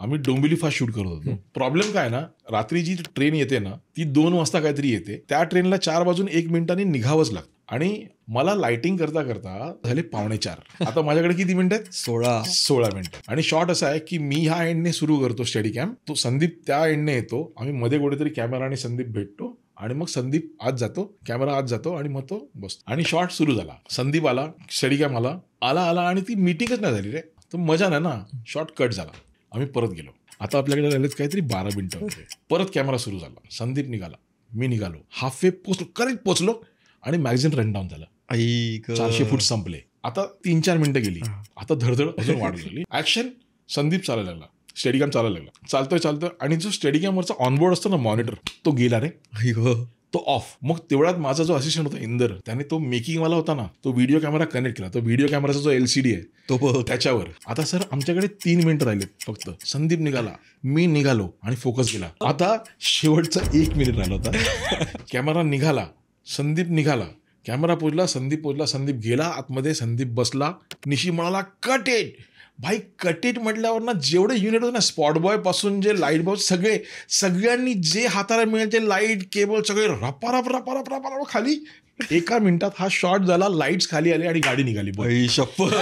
आम्ही Dombivli fast shoot करत होतो. प्रॉब्लेम काय ना, रात्री जी ट्रेन येते ना ती 2 वाजता काहीतरी येते. त्या ट्रेनला 4 वाजून 1 मिनिटांनी निघावंच लागतं आणि मला लाइटिंग करता करता झाले 3:45. आता माझ्याकडे किती मिनिटं आहेत? 16 मिनिटं. आणि शॉट असा आहे की मी ह्या एंडने सुरू करतो स्टेडी कॅम, तो संदीप त्या एंडने येतो, आम्ही मध्ये कुठेतरी कॅमेरा आणि संदीप भेटतो आणि मग संदीप आत जातो, कॅमेरा आत जातो आणि मग तो बसतो आणि शॉट सुरू झाला. संदीप आला, स्टेडी कॅम आला आणि ती मीटिंगच नाही झाली रे. तर मजा नाही ना. शॉट कट झाला, आम्ही परत गेलो. आता आपल्याकडे राहिलेत काहीतरी 12 मिनिटं वगैरे. परत कॅमेरा सुरू झाला, संदीप निघाला, मी निघालो, हाफ वे पोचलो, करेक्ट पोचलो आणि मॅगझिन रन डाऊन झालं. 400 फूट संपले. आता 3-4 मिनिटं गेली, आता धडधड अजून वाढली. ऍक्शन, संदीप चालायला लागला, स्टेडिकॅम चालायला लागला, चालतोय आणि जो स्टेडिकॅमवरचा ऑनबोर्ड असतो ना मॉनिटर, तो गेला रे, तो ऑफ. मग तेवढ्यात माझा जो असिस्टंट होता इंदर, त्याने तो मेकिंगवाला होता ना, तो व्हिडिओ कॅमेरा कनेक्ट केला. तो व्हिडिओ कॅमेराचा जो LCD आहे तो त्याच्यावर. आता सर आमच्याकडे 3 मिनिटं राहिलेत फक्त. संदीप निघाला, मी निघालो आणि फोकस गेला. आता शेवटचा 1 मिनिट राहिला होता. कॅमेरा निघाला, संदीप निघाला, कॅमेरा पोचला, संदीप गेला आतमध्ये, संदीप बसला, निशी म्हणाला कट इट. भाई कट इट म्हटल्यावर ना जेवढे युनिट होते ना, स्पॉट बॉय पासून जे लाईट बॉय सगळ्यांनी जे हाताला मिळेल ते लाईट केबल सगळे रपारप खाली. 1 मिनिटात हा शॉट झाला, लाईट्स खाली आले आणि गाडी निघाली. शप्पथ.